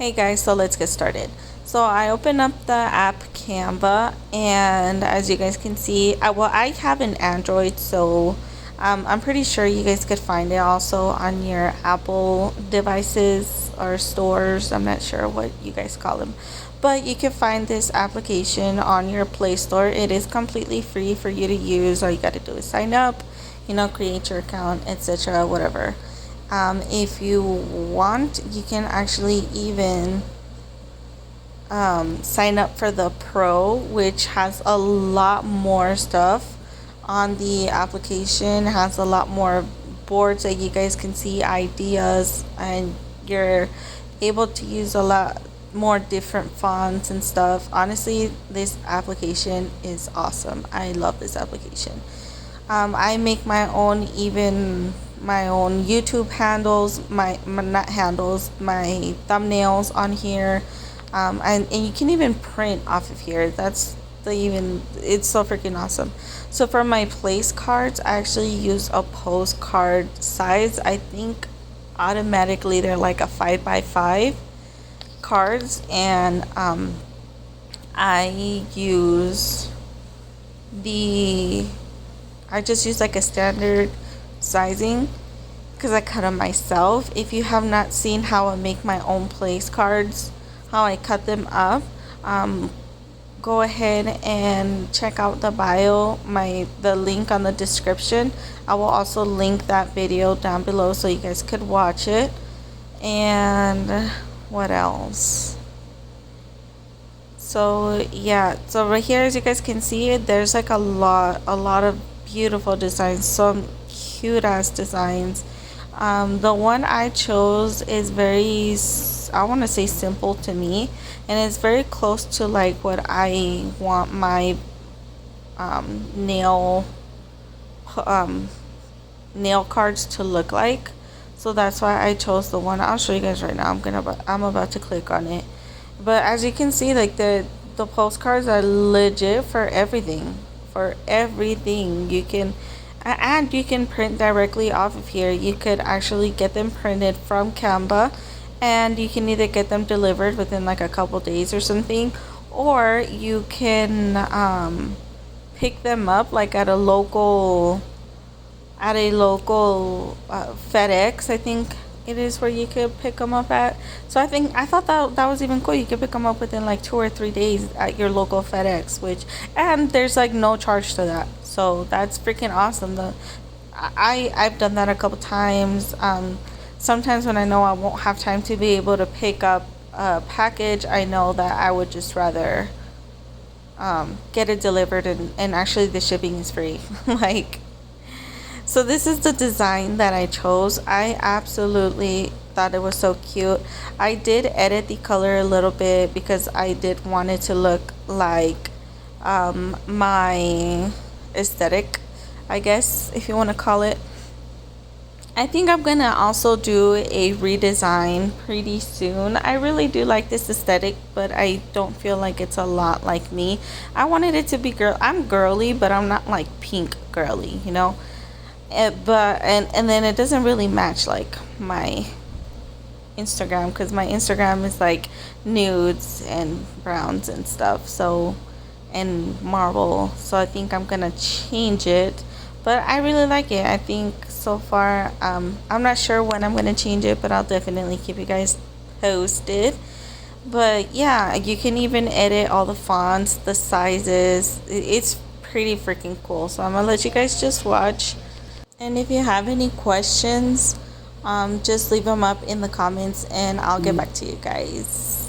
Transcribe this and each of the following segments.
Hey guys, so let's get started. So I open up the app Canva, and as you guys can see, I have an Android, so I'm pretty sure you guys could find it also on your Apple devices or stores. I'm not sure what you guys call them, but you can find this application on your Play Store. It is completely free for you to use. All you got to do is sign up, create your account, etc., whatever. If you want, you can actually even sign up for the Pro, which has a lot more stuff on the application. It has a lot more boards that you guys can see, ideas, and you're able to use a lot more different fonts and stuff. Honestly, this application is awesome. I love this application. I make my own YouTube handles, my not handles, my thumbnails on here, and you can even print off of here. It's so freaking awesome. So for my place cards, I actually use a postcard size. I think automatically they're like a 5x5 cards, and I just use like a standard sizing because I cut them myself. If you have not seen how I make my own place cards, how I cut them up, go ahead and check out the bio, the link on the description. I will also link that video down below so you guys could watch it. And what else? So yeah, so right here, as you guys can see, there's like a lot of beautiful designs, some cute ass designs. The one I chose is very, I want to say, simple to me, and it's very close to like what I want my nail cards to look like. So that's why I chose the one. I'll show you guys right now. I'm about to click on it. But as you can see, like the postcards are legit for everything. You can print directly off of here. You could actually get them printed from Canva, and you can either get them delivered within like a couple days or something, or you can pick them up like at a local FedEx, I think it is, where you could pick them up at. So I thought that was even cool. You could pick them up within like 2 or 3 days at your local FedEx, and there's like no charge to that. So that's freaking awesome. I've done that a couple times. Sometimes when I know I won't have time to be able to pick up a package, I know that I would just rather get it delivered, and actually the shipping is free. So this is the design that I chose. I absolutely thought it was so cute. I did edit the color a little bit because I did want it to look like my aesthetic, I guess, if you want to call it. I think I'm gonna also do a redesign pretty soon. I really do like this aesthetic, but I don't feel like it's a lot like me. I wanted it to be I'm girly, but I'm not like pink girly, and then it doesn't really match like my Instagram, because my Instagram is like nudes and browns and stuff, and marble. So I think I'm gonna change it, but I really like it. I think so far, I'm not sure when I'm gonna change it, but I'll definitely keep you guys posted. But yeah, you can even edit all the fonts, the sizes. It's pretty freaking cool. So I'm gonna let you guys just watch. And if you have any questions, just leave them up in the comments and I'll get back to you guys.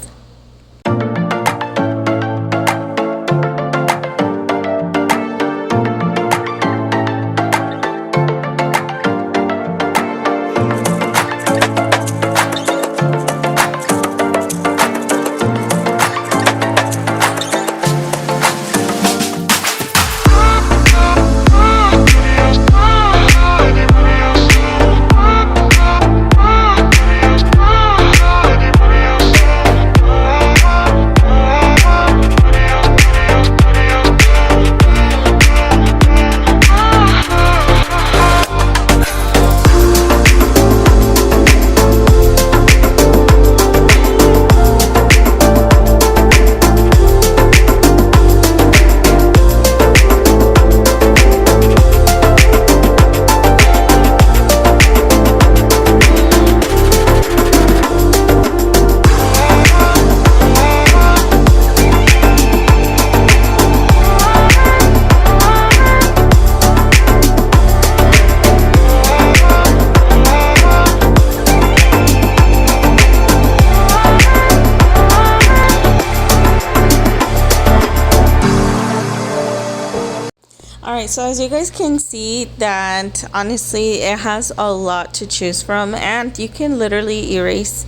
Alright, so as you guys can see that honestly it has a lot to choose from, and you can literally erase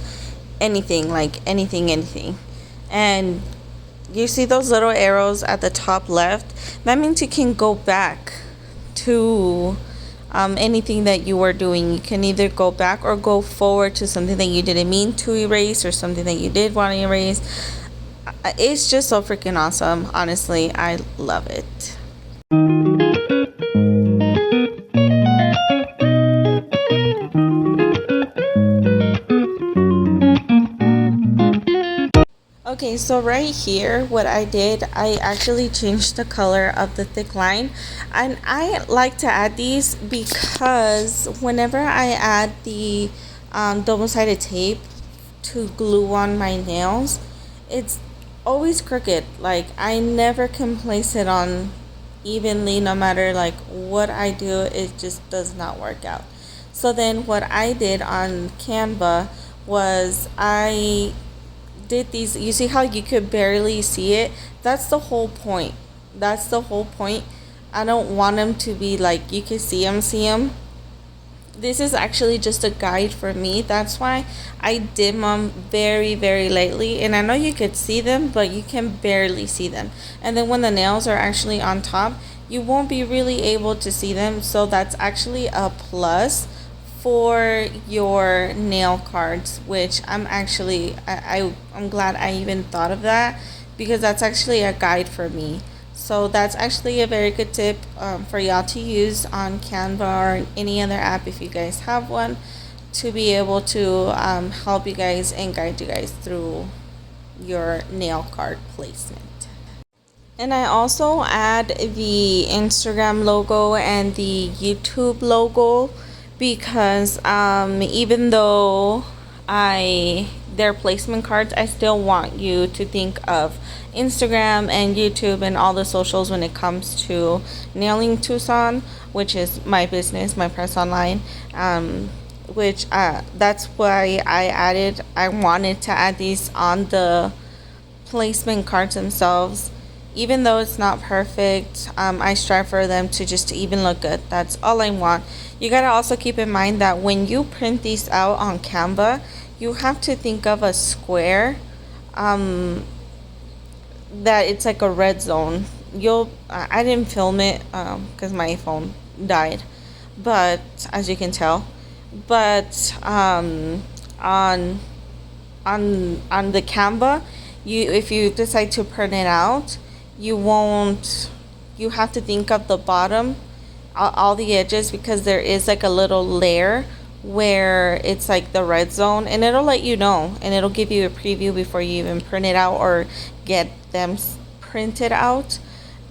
anything, like anything. And you see those little arrows at the top left? That means you can go back to anything that you were doing. You can either go back or go forward to something that you didn't mean to erase or something that you did want to erase. It's just so freaking awesome. Honestly, I love it. Okay, so right here, what I did, I actually changed the color of the thick line. And I like to add these because whenever I add the double-sided tape to glue on my nails, it's always crooked. Like, I never can place it on evenly, no matter like what I do, it just does not work out. So then what I did on Canva was I did these. You see how you could barely see it? That's the whole point. That's the whole point. I don't want them to be like you can see them. This is actually just a guide for me. That's why I dim them very lightly, and I know you could see them, but you can barely see them. And then when the nails are actually on top, you won't be really able to see them. So that's actually a plus for your nail cards, which I'm actually I'm glad I even thought of that, because that's actually a guide for me. So that's actually a very good tip for y'all to use on Canva or any other app if you guys have one, to be able to help you guys and guide you guys through your nail card placement. And I also add the Instagram logo and the YouTube logo because even though they're placement cards, I still want you to think of Instagram and YouTube and all the socials when it comes to Nailing Tucson, which is my business, my press online, which that's why I wanted to add these on the placement cards themselves. Even though it's not perfect, I strive for them to just even look good. That's all I want. You gotta also keep in mind that when you print these out on Canva, you have to think of a square that it's like a red zone. I didn't film it because my phone died, but as you can tell, but on the Canva, if you decide to print it out, you have to think of the bottom, all the edges, because there is like a little layer where it's like the red zone, and it'll let you know, and it'll give you a preview before you even print it out or get them printed out.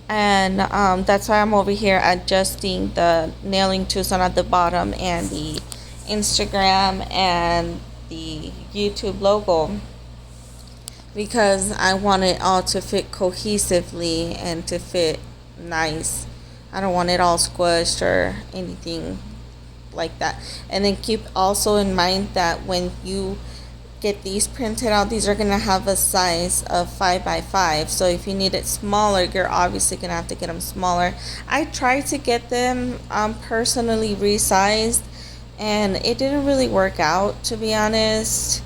And that's why I'm over here adjusting the Nailing Tucson at the bottom and the Instagram and the YouTube logo, because I want it all to fit cohesively and to fit nice. I don't want it all squished or anything like that. And then keep also in mind that when you get these printed out, these are gonna have a size of 5x5. So if you need it smaller, you're obviously gonna have to get them smaller. I tried to get them personally resized, and it didn't really work out, to be honest.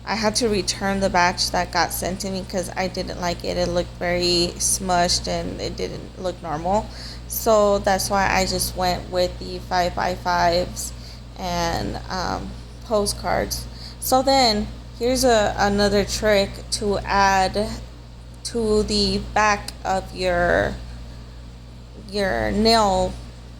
I had to return the batch that got sent to me because I didn't like it. It looked very smushed and it didn't look normal. So that's why I just went with the 5x5s and postcards. So then here's another trick to add to the back of your nail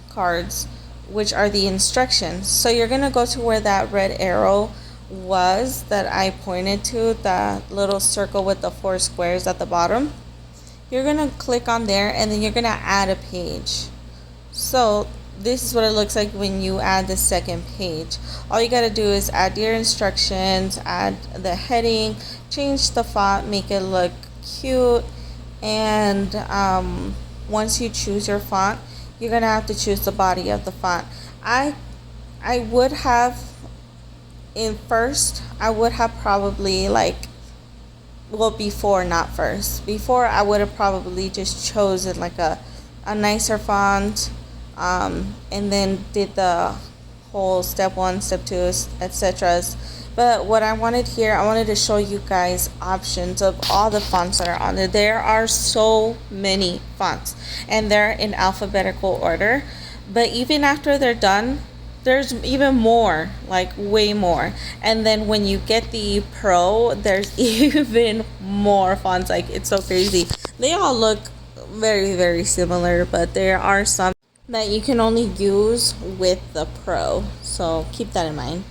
cards, which are the instructions. So you're gonna go to where that red arrow was that I pointed to, the little circle with the 4 squares at the bottom. You're gonna click on there, and then you're gonna add a page. So this is what it looks like when you add the second page. All you gotta do is add your instructions, add the heading, change the font, make it look cute, and once you choose your font, you're gonna have to choose the body of the font. I would have I would have probably before I would have probably just chosen like a a nicer font, and then did the whole step 1, step 2, etc. But what I wanted here, I wanted to show you guys options of all the fonts that are on there. There are so many fonts, and they're in alphabetical order. But even after they're done, there's even more, like way more. And then when you get the Pro, there's even more fonts. Like, it's so crazy. They all look very, very similar, but there are some that you can only use with the Pro. So keep that in mind.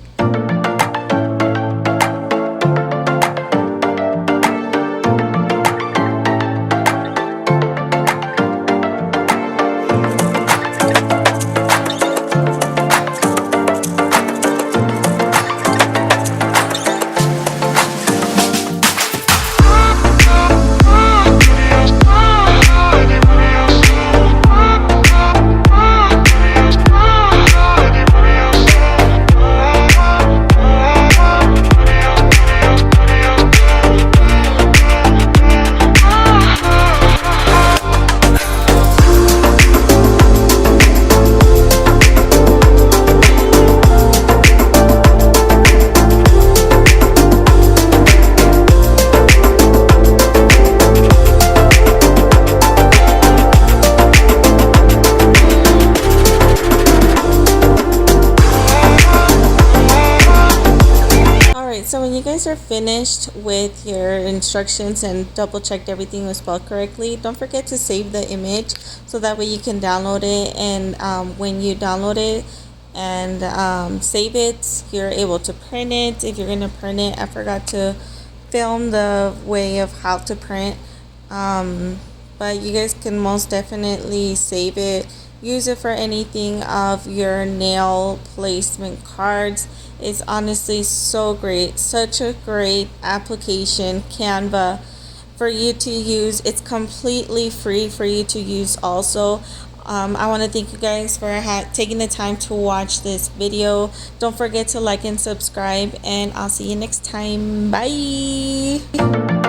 So when you guys are finished with your instructions and double checked everything was spelled correctly, don't forget to save the image so that way you can download it. And when you download it and save it, you're able to print it. If you're going to print it, I forgot to film the way of how to print, but you guys can most definitely save it. Use it for anything of your nail placement cards. It's honestly so great. Such a great application, Canva, for you to use. It's completely free for you to use also. I want to thank you guys for taking the time to watch this video. Don't forget to like and subscribe, and I'll see you next time. Bye.